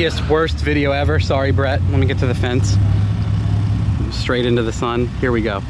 Buggiest worst video ever. Sorry, Brett. Let me get to the fence. Straight into the sun. Here we go.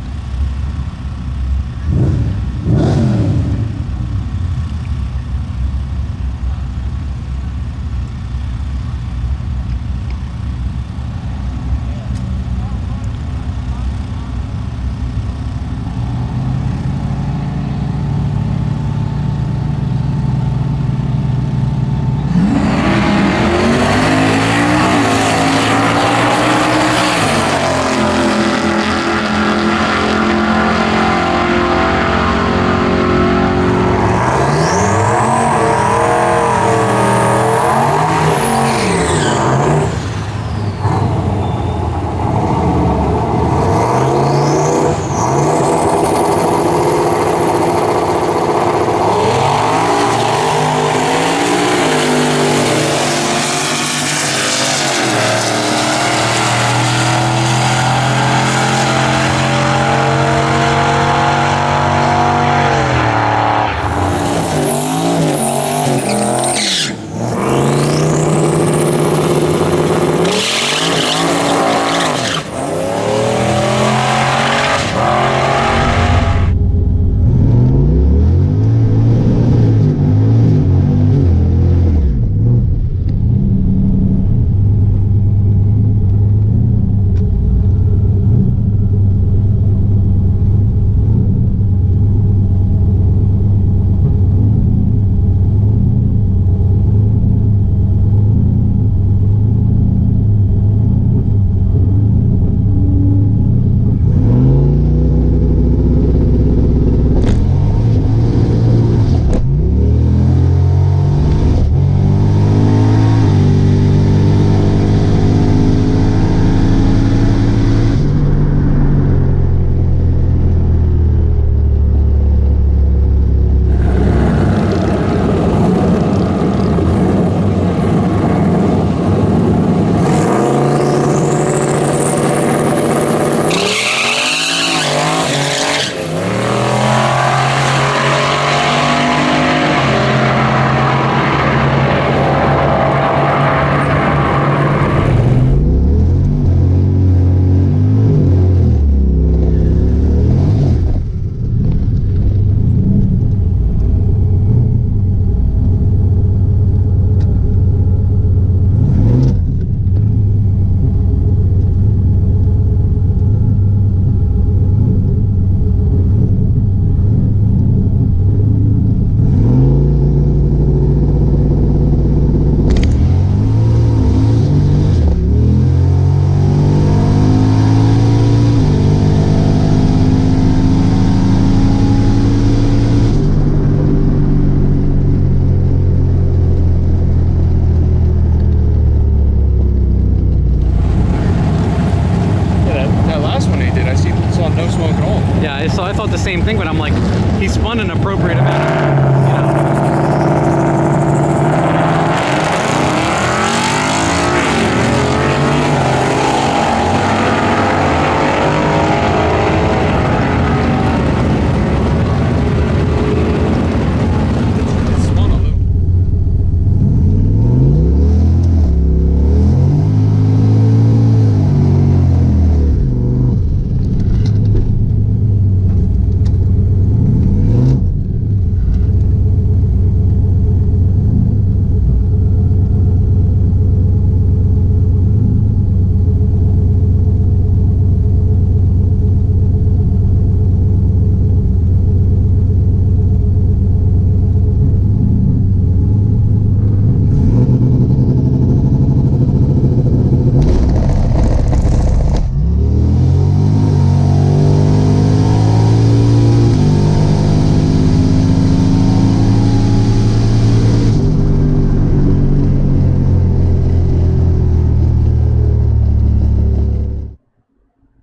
So I thought the same thing, but I'm like, he spun an appropriate amount of, you know.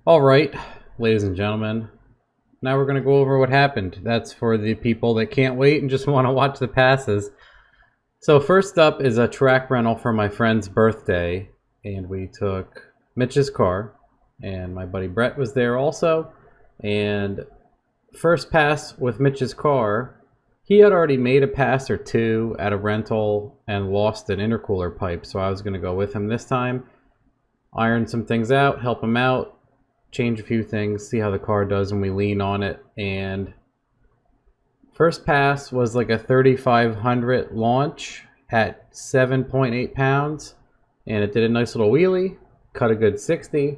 All right, ladies and gentlemen, now we're going to go over what happened. That's for the people that can't wait and just want to watch the passes. So first up is a track rental for my friend's birthday, and we took Mitch's car, and my buddy Brett was there also. And first pass with Mitch's car, He had already made a pass or two at a rental and lost an intercooler pipe, so I was going to go with him this time, iron some things out, help him out, change a few things, see how the car does when we lean on it. And first pass was like a 3500 launch at 7.8 pounds, and it did a nice little wheelie, cut a good 60,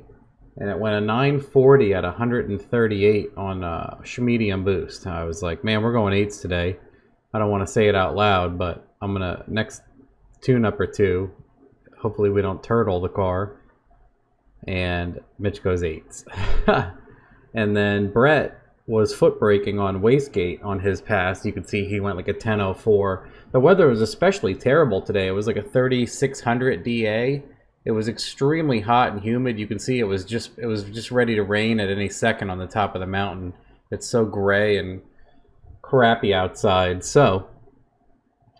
and it went a 940 at 138 on medium boost. I was like, man, we're going 8s today. I don't want to say it out loud, but I'm gonna, next tune-up or two, hopefully we don't turtle the car, and Mitch goes 8s. And then Brett was foot braking on wastegate on his pass. You could see he went like a 1004. The weather was especially terrible today. It was like a 3600 DA. It was extremely hot and humid. You can see it was just ready to rain at any second on the top of the mountain. It's so gray and crappy outside. So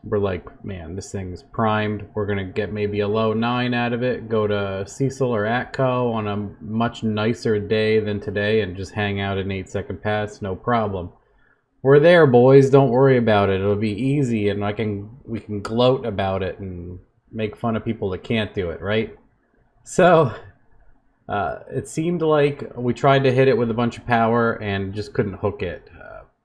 we're like, man, this thing's primed. We're gonna get maybe a low 9 out of it, go to Cecil or Atco on a much nicer day than today and just hang out an 8-second pass, no problem. We're there, boys, don't worry about it. It'll be easy, and we can gloat about it and make fun of people that can't do it, right? So it seemed like we tried to hit it with a bunch of power and just couldn't hook it.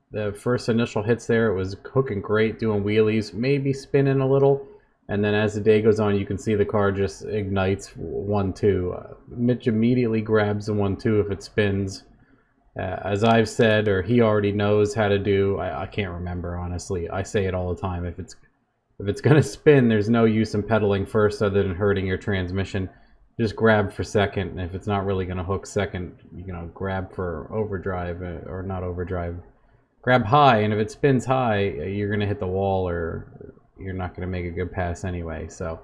The first initial hits there, it was hooking great, doing wheelies, maybe spinning a little, and then as the day goes on, you can see the car just ignites 1-2. Mitch immediately grabs the 1-2 if it spins. As I've said, or he already knows how to do, I can't remember, honestly. I say it all the time. If it's going to spin, there's no use in pedaling first other than hurting your transmission. Just grab for second, and if it's not really going to hook second, grab for overdrive, or not overdrive. Grab high, and if it spins high, you're going to hit the wall, or you're not going to make a good pass anyway. So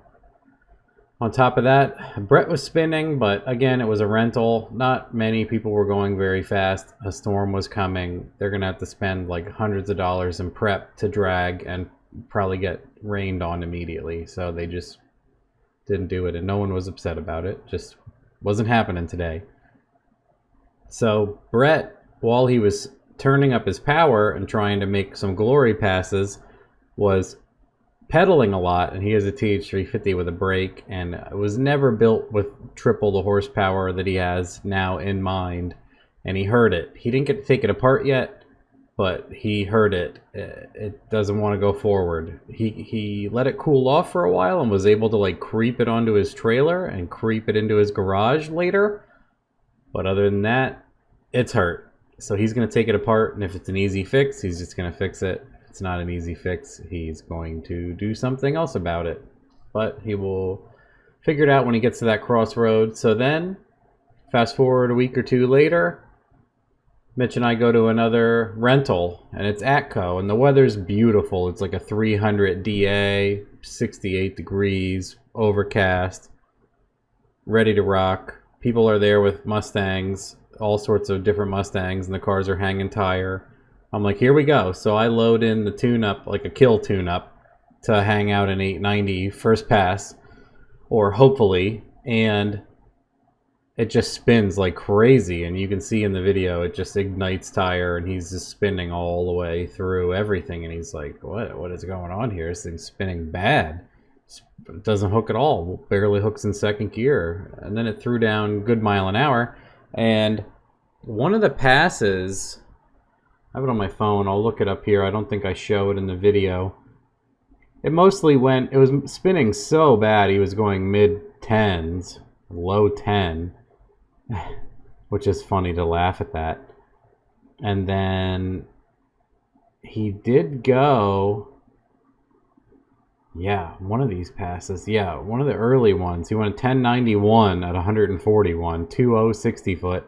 on top of that, Brett was spinning, but again, it was a rental. Not many people were going very fast. A storm was coming. They're going to have to spend like hundreds of dollars in prep to drag and probably get rained on immediately. So they just didn't do it, and no one was upset about it. Just wasn't happening today. So Brett, while he was turning up his power and trying to make some glory passes, was pedaling a lot, and he has a TH350 with a brake, and it was never built with triple the horsepower that he has now in mind, and he heard it. He didn't get to take it apart yet, but he heard it. It doesn't want to go forward. He let it cool off for a while and was able to like creep it onto his trailer and creep it into his garage later, but other than that, it's hurt. So he's going to take it apart, and if it's an easy fix, he's just going to fix it. If it's not an easy fix, he's going to do something else about it. But he will figure it out when he gets to that crossroad. So then, fast forward a week or two later, Mitch and I go to another rental, and it's Atco, and the weather's beautiful. It's like a 300 DA, 68 degrees, overcast, ready to rock. People are there with Mustangs, all sorts of different Mustangs, and the cars are hanging tire. I'm like, here we go. So I load in the tune-up, like a kill tune-up, to hang out an 890 first pass, or hopefully, and it just spins like crazy, and you can see in the video it just ignites tire, and he's just spinning all the way through everything, and he's like, what is going on here? This thing's spinning bad. It doesn't hook at all, barely hooks in second gear, and then it threw down good mile an hour. And one of the passes, I have it on my phone, I'll look it up here, I don't think I show it in the video. It mostly went, it was spinning so bad, he was going mid-10s, low 10, which is funny to laugh at that. And then he did go, yeah, one of these passes, yeah, one of the early ones. He went 1091 at 141, 20 60 foot,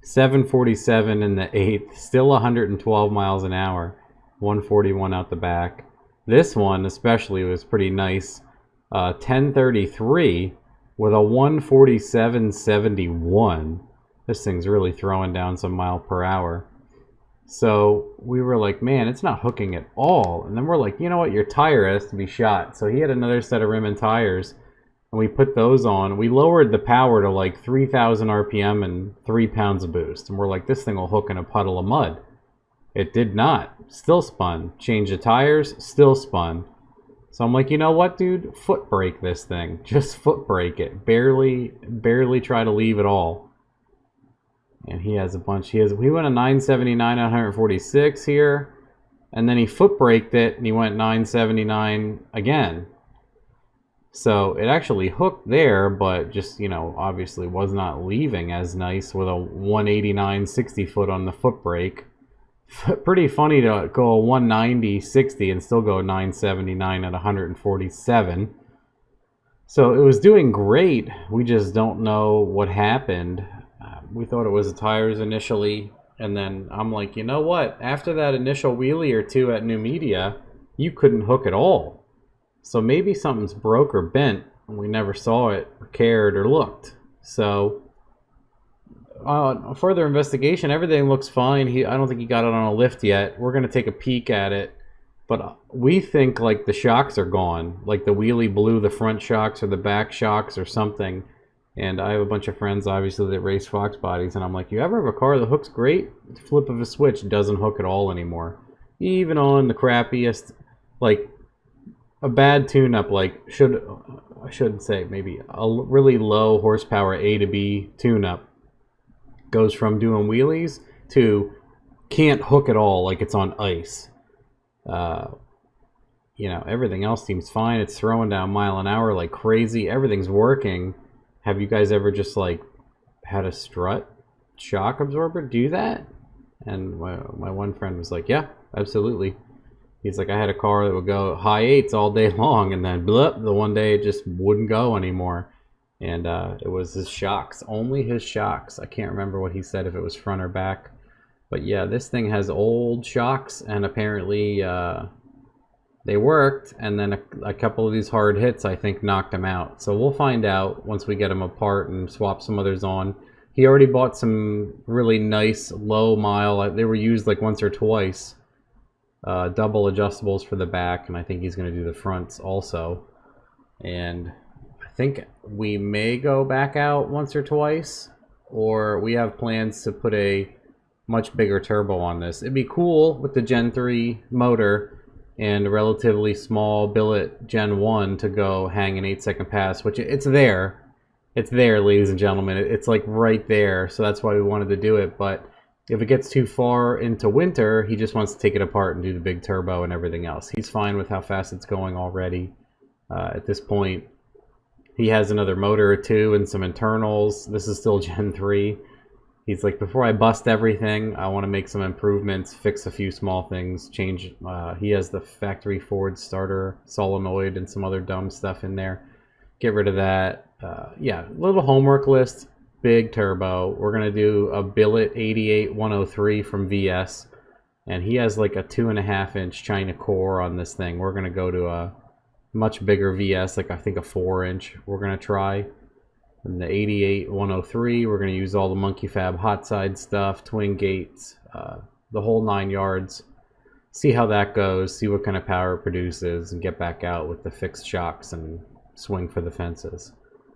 747 in the 8th, still 112 miles an hour, 141 out the back. This one especially was pretty nice, 1033 with a 147.71. This thing's really throwing down some mile per hour. So we were like, man, it's not hooking at all. And then we're like, you know what, your tire has to be shot. So he had another set of rim and tires, and we put those on. We lowered the power to like 3,000 RPM and 3 pounds of boost. And we're like, this thing will hook in a puddle of mud. It did not. Still spun. Changed the tires, still spun. So I'm like, you know what, dude? Foot brake this thing. Just foot brake it. Barely try to leave at all. And he has a bunch. We went a 979 at 146 here. And then he foot braked it and he went 979 again. So it actually hooked there, but just, you know, obviously was not leaving as nice with a 189 60 foot on the foot brake. Pretty funny to go a 190 60 and still go 979 at 147. So it was doing great. We just don't know what happened. We thought it was the tires initially, and then I'm like, you know what? After that initial wheelie or two at New Media, you couldn't hook at all. So maybe something's broke or bent, and we never saw it, or cared, or looked. So further investigation, everything looks fine. I don't think he got it on a lift yet. We're going to take a peek at it. But we think like the shocks are gone. Like the wheelie blew the front shocks or the back shocks or something. And I have a bunch of friends, obviously, that race Fox bodies. And I'm like, you ever have a car that hooks great? Flip of a switch doesn't hook at all anymore. Even on the crappiest, like a bad tune-up, like I shouldn't say, maybe a really low horsepower A to B tune-up goes from doing wheelies to can't hook at all, like it's on ice. You know, everything else seems fine. It's throwing down mile an hour like crazy. Everything's working. Have you guys ever just like had a strut shock absorber do that? And my one friend was like, yeah, absolutely. He's like, I had a car that would go high eights all day long, and then blip, the one day it just wouldn't go anymore. And it was his shocks, only his shocks. I can't remember what he said, if it was front or back. But yeah, this thing has old shocks, and apparently they worked, and then a couple of these hard hits, I think, knocked him out. So we'll find out once we get them apart and swap some others on. He already bought some really nice low mile. They were used like once or twice. Double adjustables for the back, and I think he's going to do the fronts also. And I think we may go back out once or twice, or we have plans to put a much bigger turbo on this. It'd be cool with the Gen 3 motor and a relatively small billet Gen 1 to go hang an 8-second pass, which it's there. It's there, ladies and gentlemen. It's like right there, so that's why we wanted to do it. But if it gets too far into winter, he just wants to take it apart and do the big turbo and everything else. He's fine with how fast it's going already. At this point, he has another motor or two and some internals. This is still Gen 3. He's like, before I bust everything, I want to make some improvements, fix a few small things, change. He has the factory Ford starter solenoid and some other dumb stuff in there. Get rid of that. Yeah, little homework list. Big turbo. We're going to do a billet 88-103 from VS. And he has like a 2.5-inch China core on this thing. We're going to go to a much bigger VS, like I think a 4-inch we're going to try. And the 88-103, we're going to use all the Monkey Fab hot side stuff, twin gates, the whole 9 yards. See how that goes, see what kind of power it produces, and get back out with the fixed shocks and swing for the fences.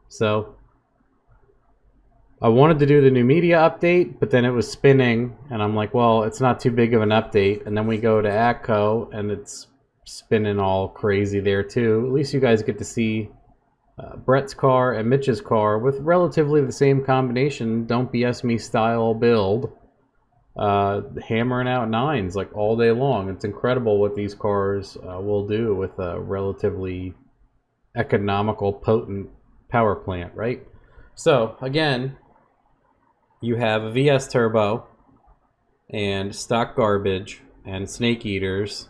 So I wanted to do the New Media update, but then it was spinning, and I'm like, well, it's not too big of an update. And then we go to ACCO, and it's spinning all crazy there too. At least you guys get to see Brett's car and Mitch's car with relatively the same combination, Don't BS Me style build, hammering out 9s like all day long. It's incredible what these cars will do with a relatively economical, potent power plant, right? So again, you have a VS turbo and stock garbage and snake eaters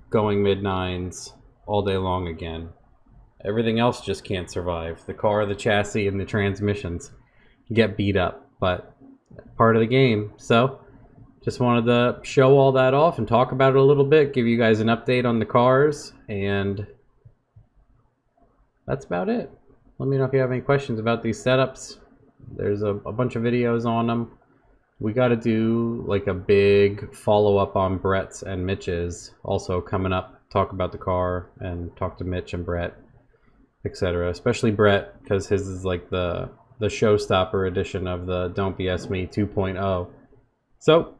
going mid-9s all day long again. Everything else just can't survive. The car, the chassis, and the transmissions get beat up, but part of the game. So just wanted to show all that off and talk about it a little bit, give you guys an update on the cars, and that's about it. Let me know if you have any questions about these setups. There's a bunch of videos on them. We got to do like a big follow-up on Brett's and Mitch's also coming up. Talk about the car and talk to Mitch and Brett, etc. Especially Brett, because his is like the showstopper edition of the Don't BS Me 2.0. So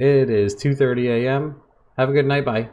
It is 2:30 a.m. Have a good night. Bye.